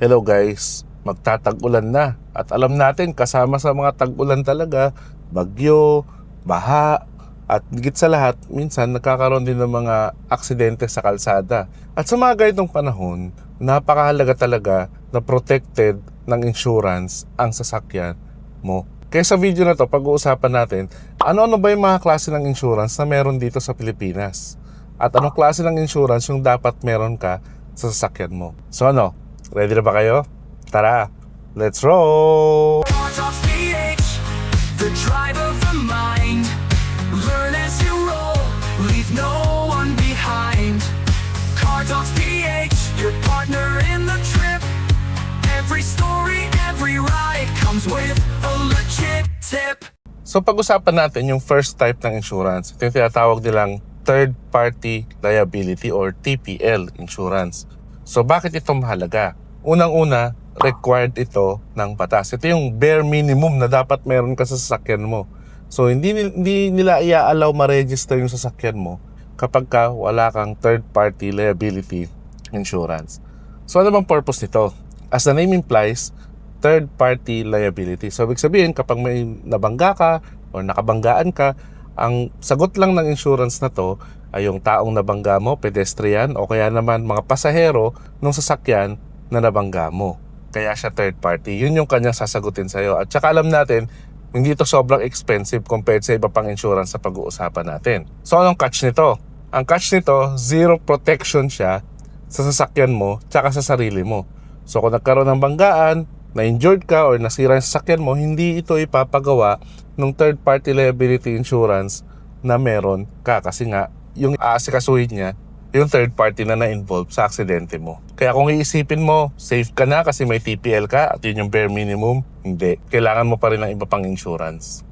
Hello guys, magtatag-ulan na at alam natin kasama sa mga tag-ulan talaga, bagyo, baha at higit sa lahat, minsan nagkakaroon din ng mga aksidente sa kalsada. At sa mga ganitong panahon, napakahalaga talaga na protected ng insurance ang sasakyan mo. Kaya sa video na to, pag-uusapan natin, ano-ano ba yung mga klase ng insurance na meron dito sa Pilipinas? At anong klase ng insurance yung dapat meron ka sa sasakyan mo? So ano? Ready na ba kayo? Tara, let's roll! Car Talks PH, the drive of the mind. Learn as you roll, leave no one behind. Car Talks PH, your partner in the trip. Every story, every ride comes with a legit tip. So pag-usapan natin yung first type ng insurance. Ito yung tinatawag nilang Third Party Liability or TPL insurance. So bakit ito mahalaga? Unang-una, required ito ng batas. Ito yung bare minimum na dapat meron ka sa sasakyan mo. So hindi nila i-allow ma-register yung sasakyan mo kapag ka wala kang third party liability insurance. So ano bang purpose nito? As the name implies, third party liability. So ibig sabihin kapag may nabangga ka o nakabanggaan ka, ang sagot lang ng insurance na to ay yung taong nabangga mo, pedestrian o kaya naman mga pasahero ng sasakyan na nabangga mo. Kaya siya third party. Yun yung kanyang sasagutin sa'yo. At saka alam natin, hindi ito sobrang expensive compared sa iba pang insurance sa pag-uusapan natin. So anong catch nito? Ang catch nito, zero protection siya sa sasakyan mo tsaka sa sarili mo. So kung nagkaroon ng banggaan, na-injured ka or nasira yung sasakyan mo, hindi ito ipapagawa ng third party liability insurance na meron ka. Kasi nga, yung aasikasuhin niya, yung third party na na-involve sa aksidente mo. Kaya kung iisipin mo, safe ka na kasi may TPL ka at yun yung bare minimum, hindi. Kailangan mo pa rin ng iba pang insurance.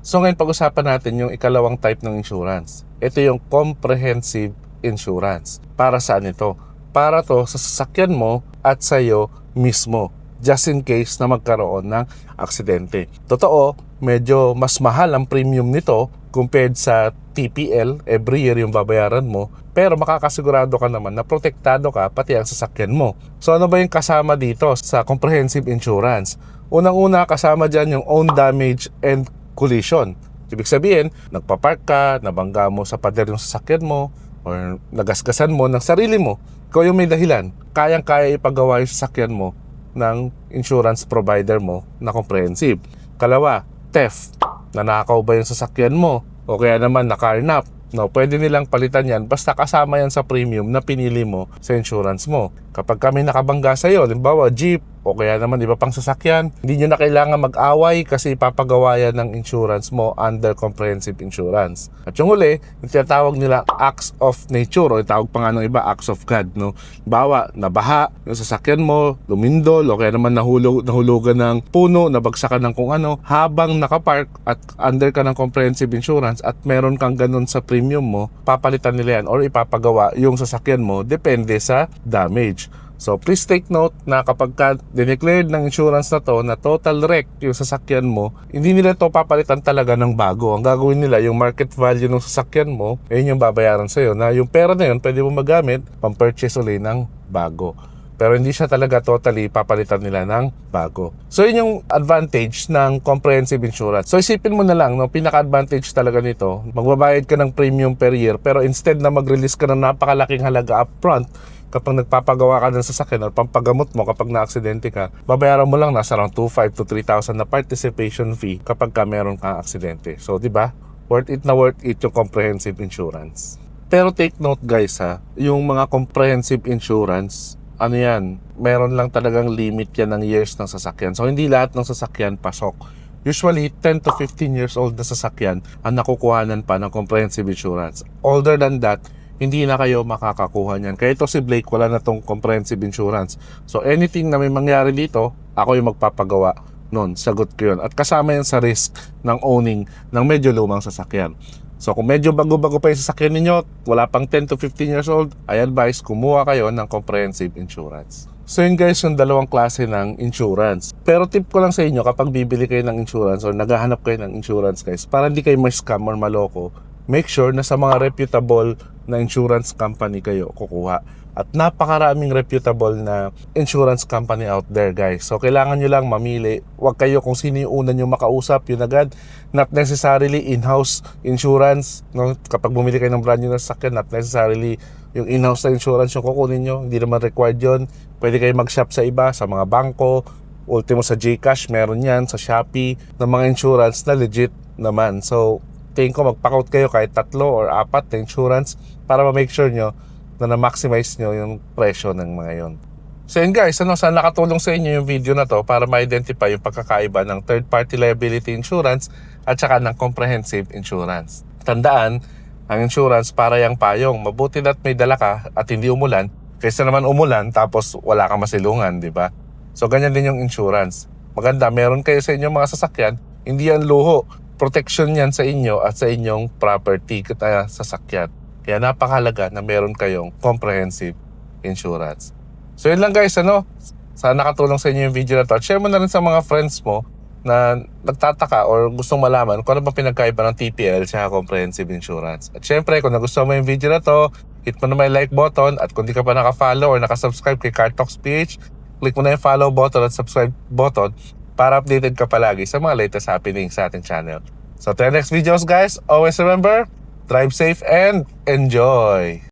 So ngayon pag-usapan natin yung ikalawang type ng insurance. Ito yung comprehensive insurance. Para saan ito? Para to sa sasakyan mo at sa'yo mismo. Just in case na magkaroon ng aksidente. Totoo, medyo mas mahal ang premium nito compared sa TPL. Every year yung babayaran mo. Pero makakasigurado ka naman na protektado ka pati ang sasakyan mo. So ano ba yung kasama dito sa comprehensive insurance? Unang-una kasama dyan yung own damage and collision. Ibig sabihin, nagpapark ka, nabangga mo sa pader yung sasakyan mo, or nagasgasan mo ng sarili mo. Ikaw yung may dahilan. Kayang-kaya ipagawa yung sasakyan mo ng insurance provider mo na comprehensive. Kalawa, theft. Nanakaw ba yung sasakyan mo? O kaya naman nakarnap? No, pwede nilang palitan yan basta kasama yan sa premium na pinili mo sa insurance mo. Kapag kami nakabangga sa'yo, limbawa jeep o kaya naman iba pang sasakyan, hindi nyo na kailangan mag-away kasi ipapagawa yan ng insurance mo under comprehensive insurance. At yung huli, yung tinatawag nila acts of nature o tawag pa nga ng iba, acts of God. No? Bawa, nabaha yung sasakyan mo, lumindol o kaya naman nahulugan ng puno, nabagsakan ng kung ano, habang nakapark at under ka ng comprehensive insurance at meron kang ganun sa premium mo, papalitan nila yan or ipapagawa yung sasakyan mo depende sa damage. So please take note na kapag dineclared ng insurance na to na total wreck yung sasakyan mo, hindi nila to papalitan talaga ng bago. Ang gagawin nila, yung market value ng sasakyan mo, ayun yung babayaran sa'yo na yung pera na yun pwede mo magamit pang-purchase ulit ng bago. Pero hindi siya talaga totally papalitan nila ng bago. So yun yung advantage ng comprehensive insurance. So isipin mo na lang, no, pinaka-advantage talaga nito, magbabayad ka ng premium per year pero instead na mag-release ka ng napakalaking halaga upfront, kapag nagpapagawa ka ng sasakyan o pampagamot mo kapag na-aksidente ka, babayaran mo lang nasa around 2,500 to 3,000 na participation fee kapag ka meron kang aksidente. So, di ba? Worth it yung comprehensive insurance. Pero take note guys ha, yung mga comprehensive insurance, ano yan, meron lang talagang limit yan ng years ng sasakyan. So, hindi lahat ng sasakyan pasok. Usually, 10 to 15 years old na sasakyan ang nakukuhanan pa ng comprehensive insurance. Older than that, hindi na kayo makakakuha niyan. Kaya ito si Blake, wala na tong comprehensive insurance. So anything na may mangyari dito, ako yung magpapagawa nun. Sagot ko yun. At kasama yan sa risk ng owning ng medyo lumang sasakyan. So kung medyo bago-bago pa yung sasakyan ninyo, wala pang 10 to 15 years old, I advise kumuha kayo ng comprehensive insurance. So yun guys, yung dalawang klase ng insurance. Pero tip ko lang sa inyo, kapag bibili kayo ng insurance or naghahanap kayo ng insurance guys, para hindi kayo ma-scam or maloko, make sure na sa mga reputable na insurance company kayo kukuha. at napakaraming reputable na insurance company out there, guys. So kailangan nyo lang mamili. Huwag kayo kung sino yung una nyo makausap, yun agad. Not necessarily in-house insurance, no? Kapag bumili kayo ng brand new na sasakyan, not necessarily yung in-house na insurance yung kukunin nyo. Hindi naman required yun. Pwede kayo mag-shop sa iba, sa mga bangko, ultimo sa GCash, meron yan, sa Shopee, ng mga insurance na legit naman. So tingin ko magpack-out kayo kahit 3 or 4 na insurance para ma-make sure nyo na na-maximize nyo yung presyo ng mga yon. So yun guys, sana nakatulong sa inyo yung video na to para ma-identify yung pagkakaiba ng third-party liability insurance at saka ng comprehensive insurance. Tandaan, ang insurance para yung payong. Mabuti na't may dala ka at hindi umulan kaysa naman umulan tapos wala kang masilungan, di ba? So ganyan din yung insurance. Maganda, meron kayo sa inyong mga sasakyan, hindi yan luho. Protection yan sa inyo at sa inyong property kaya sasakyan. Kaya napakahalaga na meron kayong comprehensive insurance. So yun lang guys, sana nakatulong sa inyo yung video na to. At share mo na rin sa mga friends mo na nagtataka or gustong malaman kung ano ba pinagkaiba ng TPL sa comprehensive insurance. At syempre, kung nagustuhan mo yung video na to, hit mo na may like button. At kung di ka pa naka-follow or nakasubscribe kay Car Talks PH, click mo na yung follow button at subscribe button para updated ka palagi sa mga latest happenings sa ating channel. So till next videos guys, always remember, drive safe and enjoy!